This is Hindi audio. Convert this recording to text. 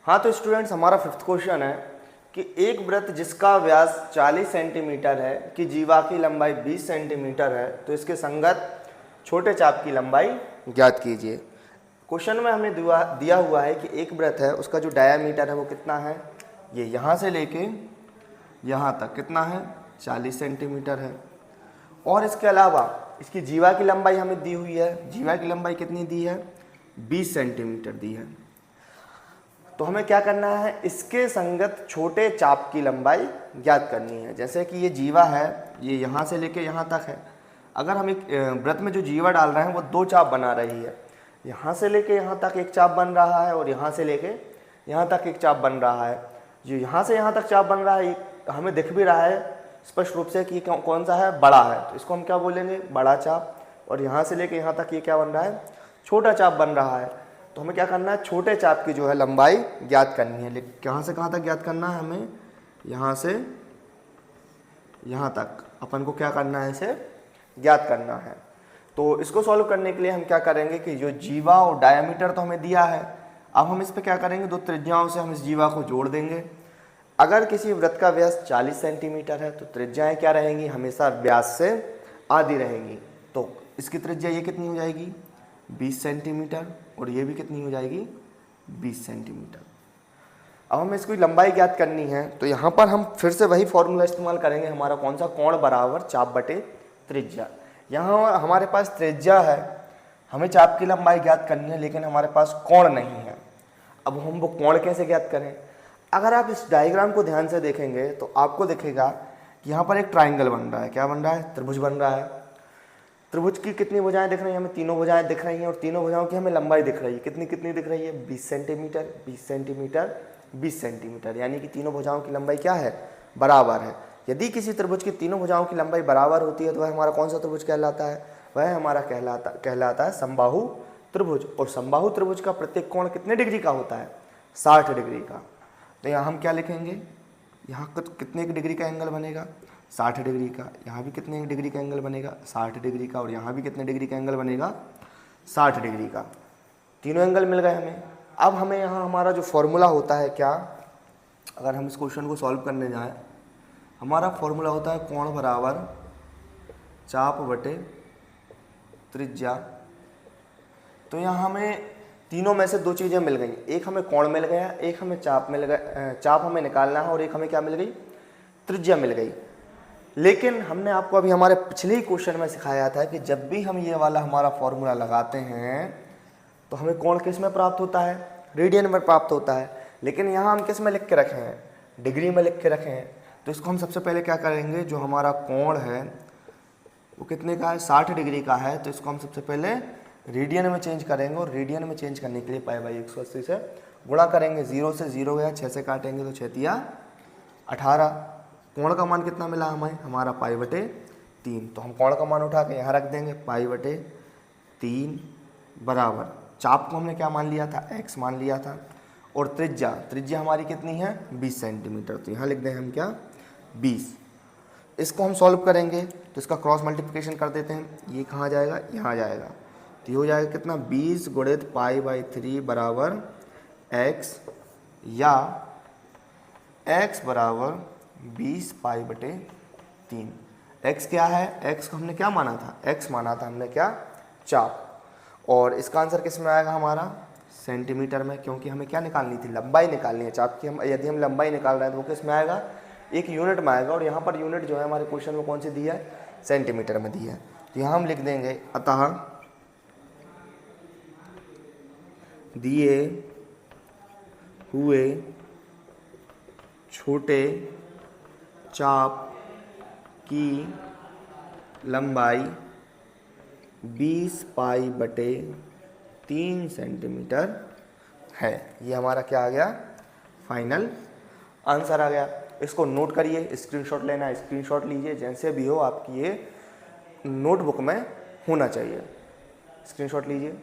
हाँ तो स्टूडेंट्स, हमारा फिफ्थ क्वेश्चन है कि एक वृत्त जिसका व्यास 40 सेंटीमीटर है कि जीवा की लंबाई 20 सेंटीमीटर है, तो इसके संगत छोटे चाप की लंबाई ज्ञात कीजिए। क्वेश्चन में हमें दिया हुआ है कि एक वृत्त है, उसका जो डायामीटर है वो कितना है, ये यहाँ से लेके यहाँ तक कितना है, 40 सेंटीमीटर है। और इसके अलावा इसकी जीवा की लंबाई हमें दी हुई है, जीवा की लंबाई कितनी दी है, 20 सेंटीमीटर दी है। तो हमें क्या करना है, इसके संगत छोटे चाप की लंबाई ज्ञात करनी है। जैसे कि ये जीवा है, ये यहाँ से लेके यहाँ तक है। अगर हम एक वृत्त में जो जीवा डाल रहे हैं वो दो चाप बना रही है, यहाँ से लेके यहाँ तक एक चाप बन रहा है और यहाँ से लेके यहाँ तक एक चाप बन रहा है। जो यहाँ से यहाँ तक चाप बन रहा है हमें दिख भी रहा है स्पष्ट रूप से कि ये कौन सा है, बड़ा है, तो इसको हम क्या बोलेंगे, बड़ा चाप। और यहाँ से लेके यहाँ तक ये क्या बन रहा है, छोटा चाप बन रहा है। तो हमें क्या करना है, छोटे चाप की जो है लंबाई ज्ञात करनी है। लेकिन कहाँ से कहाँ तक ज्ञात करना है हमें, यहाँ से यहाँ तक अपन को क्या करना है, इसे ज्ञात करना है। तो इसको सॉल्व करने के लिए हम क्या करेंगे कि जो जीवा और डायमीटर तो हमें दिया है, अब हम इस पर क्या करेंगे, दो त्रिज्याओं से हम इस जीवा को जोड़ देंगे। अगर किसी वृत्त का व्यास 40 सेंटीमीटर है तो त्रिज्याएं क्या रहेंगी, हमेशा व्यास से आधी रहेंगी। तो इसकी त्रिज्या ये कितनी हो जाएगी, 20 सेंटीमीटर, और ये भी कितनी हो जाएगी, 20 सेंटीमीटर। अब हमें इसकी लंबाई ज्ञात करनी है, तो यहाँ पर हम फिर से वही फॉर्मूला इस्तेमाल करेंगे, हमारा कौन सा, कोण बराबर चाप बटे त्रिज्या। यहाँ हमारे पास त्रिज्या है, हमें चाप की लंबाई ज्ञात करनी है, लेकिन हमारे पास कोण नहीं है। अब हम वो कोण कैसे ज्ञात करें। अगर आप इस डायग्राम को ध्यान से देखेंगे तो आपको दिखेगा कि यहाँ पर एक ट्राइंगल बन रहा है। क्या बन रहा है, त्रिभुज बन रहा है। त्रिभुज की कितनी भुजाएं दिख रही हैं, हमें तीनों भुजाएं दिख रही हैं, और तीनों भुजाओं की हमें लंबाई दिख रही है। कितनी कितनी दिख रही है, 20 सेंटीमीटर, 20 सेंटीमीटर, 20 सेंटीमीटर, यानी कि तीनों भुजाओं की लंबाई क्या है, बराबर है। यदि किसी त्रिभुज की तीनों भुजाओं की लंबाई बराबर होती है तो वह हमारा कौन सा त्रिभुज कहलाता है, वह हमारा कहलाता है समबाहु त्रिभुज। और समबाहु त्रिभुज का प्रत्येक कोण कितने डिग्री का होता है, 60 डिग्री का। तो यहाँ हम क्या लिखेंगे, यहाँ कितने डिग्री का एंगल बनेगा, 60 डिग्री का। यहाँ भी कितने डिग्री का एंगल बनेगा, 60 डिग्री का। और यहाँ भी कितने डिग्री का एंगल बनेगा, 60 डिग्री का। तीनों एंगल मिल गए हमें। अब हमें यहाँ हमारा जो फॉर्मूला होता है क्या, अगर हम इस क्वेश्चन को सॉल्व करने जाएँ, हमारा फॉर्मूला होता है कोण बराबर चाप बटे त्रिज्या। तो यहाँ हमें तीनों में से दो चीज़ें मिल गई, एक हमें कोण मिल गया, एक हमें चाप मिल गया, चाप हमें निकालना है, और एक हमें क्या मिल गई, त्रिज्या मिल गई। लेकिन हमने आपको अभी हमारे पिछले ही क्वेश्चन में सिखाया था कि जब भी हम ये वाला हमारा फॉर्मूला लगाते हैं तो हमें कोण किस में प्राप्त होता है, रेडियन में प्राप्त होता है। लेकिन यहाँ हम किस में लिख के रखे हैं, डिग्री में लिख के रखे हैं। तो इसको हम सबसे पहले क्या करेंगे, जो हमारा कोण है वो कितने का है, 60 डिग्री का है, तो इसको हम सबसे पहले रेडियन में चेंज करेंगे। और रेडियन में चेंज करने के लिए पाई बाई 180 से गुणा करेंगे। 0 से 0 गया, 6 से काटेंगे तो 6 तिया 18। कोण का मान कितना मिला हमें, हमारा पाई बटे 3। तो हम कोण का मान उठा के यहाँ रख देंगे, पाई बटे 3 बराबर, चाप को हमने क्या मान लिया था, x मान लिया था। और त्रिज्या हमारी कितनी है, 20 सेंटीमीटर। तो यहाँ लिख दें हम क्या, 20। इसको हम सॉल्व करेंगे तो इसका क्रॉस मल्टीप्लिकेशन कर देते हैं, ये कहाँ जाएगा, यहाँ जाएगा। तो ये हो जाएगा कितना, 20 गुणित पाई बाई 3 बराबर x, या x बराबर 20 पाई बटे 3। x क्या है, x को हमने क्या माना था, x माना था हमने क्या, चाप। और इसका आंसर किस में आएगा हमारा, सेंटीमीटर में, क्योंकि हमें क्या निकालनी थी, लंबाई निकालनी है चाप की। हम यदि हम लंबाई निकाल रहे हैं तो वो किस में आएगा, एक यूनिट में आएगा। और यहाँ पर यूनिट जो है हमारे क्वेश्चन में कौन सी दी है, सेंटीमीटर में दी है। तो यहाँ हम लिख देंगे, अतः दिए हुए छोटे चाप की लंबाई 20 पाई बटे 3 सेंटीमीटर है। ये हमारा क्या आ गया, फाइनल आंसर आ गया। इसको नोट करिए, स्क्रीनशॉट लेना है स्क्रीनशॉट लीजिए, जैसे भी हो आपकी ये नोटबुक में होना चाहिए। स्क्रीनशॉट लीजिए।